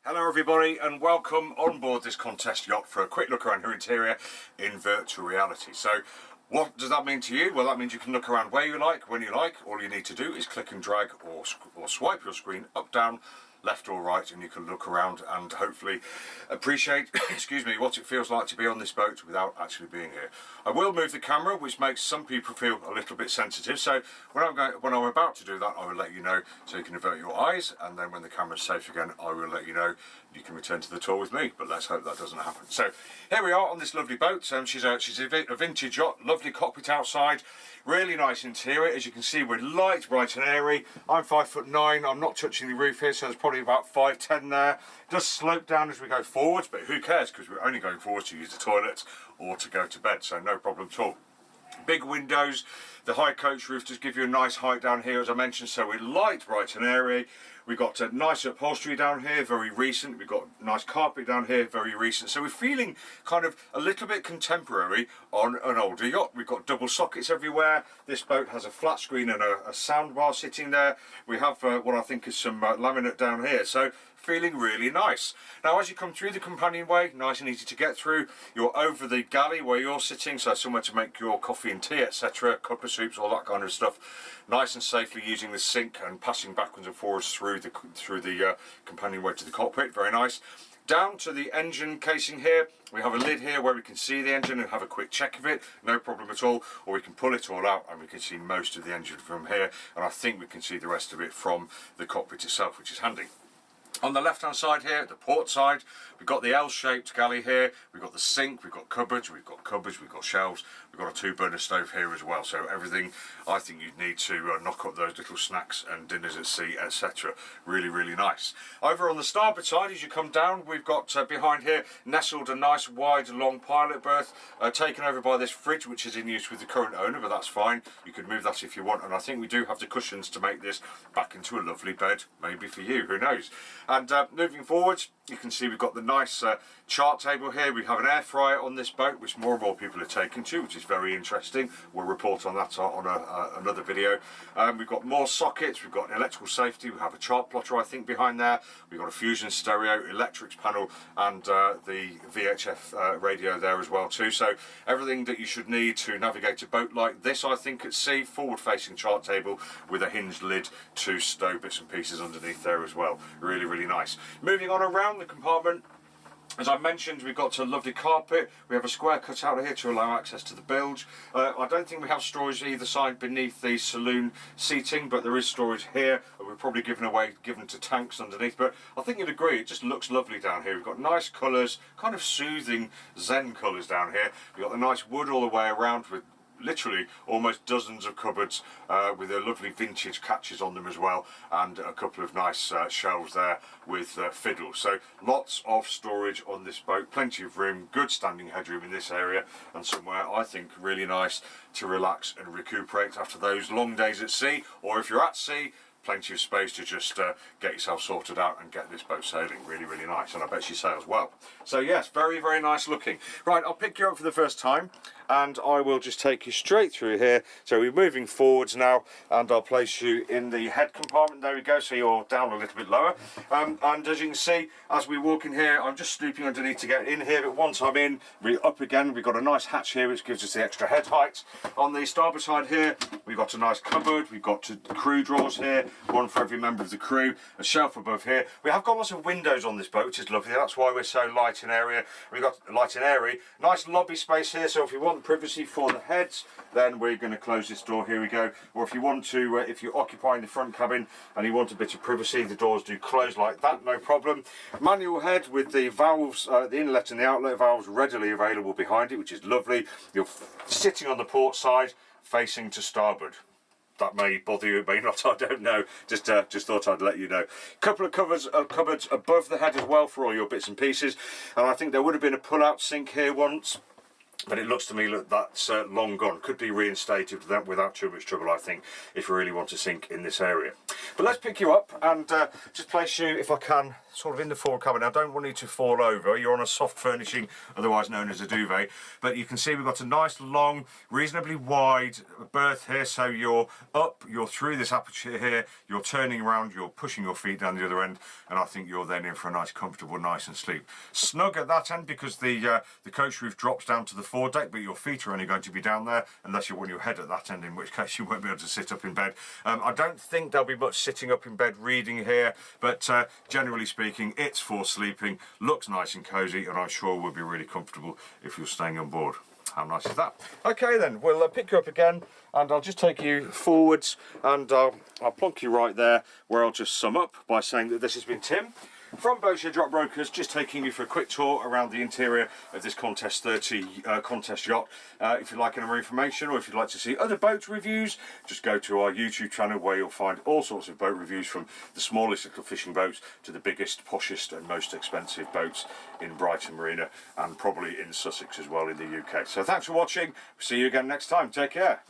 Hello everybody and welcome on board this contest yacht for a quick look around her interior in virtual reality. So what does that mean to you? Well, that means you can look around where you like, when you like. All you need to do is click and drag or swipe your screen up, down, left or right, and you can look around and hopefully appreciate excuse me, what it feels like to be on this boat without actually being here. I will move the camera, which makes some people feel a little bit sensitive, so when I'm about to do that, I will let you know, so you can avert your eyes, and then when the camera's safe again, I will let you know you can return to the tour with me. But let's hope that doesn't happen. So here we are on this lovely boat. She's a vintage yacht, lovely cockpit outside, really nice interior. As you can see, we're light, bright and airy. I'm 5'9". I'm not touching the roof here, so there's probably about 5'10" there. It does slope down as we go forwards, but who cares, because we're only going forwards to use the toilet or to go to bed, so no problem at all. Big windows, the high coach roof does give you a nice height down here, as I mentioned, so we're light, bright and airy. We've got a nice upholstery down here, very recent. We've got nice carpet down here, very recent. So we're feeling kind of a little bit contemporary on an older yacht. We've got double sockets everywhere. This boat has a flat screen and a sound bar sitting there. We have what I think is some laminate down here. So feeling really nice. Now as you come through the companionway, nice and easy to get through. You're over the galley where you're sitting, so somewhere to make your coffee and tea, etc., cup of soups, all that kind of stuff. Nice and safely using the sink and passing backwards and forwards through the companionway to the cockpit. Very nice. Down to the engine casing here, we have a lid here where we can see the engine and have a quick check of it, no problem at all, or we can pull it all out and we can see most of the engine from here, and I think we can see the rest of it from the cockpit itself, which is handy. On the left hand side here, the port side, we've got the L-shaped galley here, we've got the sink, we've got cupboards, we've got shelves, we've got a 2-burner stove here as well, so everything I think you'd need to knock up those little snacks and dinners at sea, etc. Really, really nice. Over on the starboard side, as you come down, we've got behind here, nestled a nice wide long pilot berth, taken over by this fridge, which is in use with the current owner, but that's fine. You could move that if you want, and I think we do have the cushions to make this back into a lovely bed, maybe for you, who knows. And moving forwards, you can see we've got the nice chart table here. We have an air fryer on this boat, which more and more people are taking to, which is very interesting. We'll report on that on another video. We've got more sockets, we've got electrical safety, we have a chart plotter I think behind there, we've got a fusion stereo, electrics panel, and the VHF radio there as well too. So everything that you should need to navigate a boat like this, I think, at sea. Forward facing chart table with a hinged lid to stow bits and pieces underneath there as well. Really, really nice. Moving on around the compartment, as I mentioned, we've got a lovely carpet. We have a square cut out here to allow access to the bilge. I don't think we have storage either side beneath the saloon seating, but there is storage here. We're probably given to tanks underneath, but I think you'd agree it just looks lovely down here. We've got nice colours, kind of soothing zen colours down here. We've got the nice wood all the way around with literally almost dozens of cupboards with their lovely vintage catches on them as well, and a couple of nice shelves there with fiddles. So lots of storage on this boat, plenty of room, good standing headroom in this area, and somewhere I think really nice to relax and recuperate after those long days at sea, or if you're at sea, plenty of space to just get yourself sorted out and get this boat sailing. Really, really nice, and I bet she sails well. So yes, very, very nice looking. Right, I'll pick you up for the first time and I will just take you straight through here. So we're moving forwards now, and I'll place you in the head compartment. There we go, so you're down a little bit lower. And as you can see, as we walk in here, I'm just stooping underneath to get in here, but once I'm in, we're up again. We've got a nice hatch here which gives us the extra head height. On the starboard side here, we've got a nice cupboard. We've got two crew drawers here, one for every member of the crew, a shelf above here. We have got lots of windows on this boat, which is lovely. That's why we're so light and airy. We've got light and airy. Nice lobby space here, so if you want privacy for the heads, then we're going to close this door. Here we go. Or if you want to, if you're occupying the front cabin and you want a bit of privacy, the doors do close like that, no problem. Manual head with the valves, the inlet and the outlet valves readily available behind it, which is lovely. You're sitting on the port side, facing to starboard. That may bother you, it may not, I don't know. Just thought I'd let you know. Couple of cupboards above the head as well for all your bits and pieces. And I think there would have been a pull-out sink here once. but it looks to me that that's long gone. Could be reinstated without too much trouble, I think, if you really want to sink in this area. But let's pick you up and just place you, if I can, sort of in the forward cabin. I don't want you to fall over. You're on a soft furnishing, otherwise known as a duvet. But you can see we've got a nice, long, reasonably wide berth here. So you're up, you're through this aperture here, you're turning around, you're pushing your feet down the other end, and I think you're then in for a nice, comfortable, nice and sleep. Snug at that end because the coach roof drops down to the foredeck, but your feet are only going to be down there unless you want your head at that end, in which case you won't be able to sit up in bed. I don't think there'll be much sitting up in bed reading here, but generally speaking, it's for sleeping, looks nice and cosy, and I'm sure will be really comfortable if you're staying on board. How nice is that? Okay then, we'll pick you up again, and I'll just take you forwards, and I'll plonk you right there, where I'll just sum up by saying that this has been Tim from Boatshed Yacht Brokers, just taking you for a quick tour around the interior of this Contest 30 contest yacht. If you'd like any more information, or if you'd like to see other boat reviews, just go to our YouTube channel, where you'll find all sorts of boat reviews, from the smallest little fishing boats to the biggest, poshest and most expensive boats in Brighton Marina, and probably in Sussex as well in the UK. So thanks for watching. See you again next time. Take care.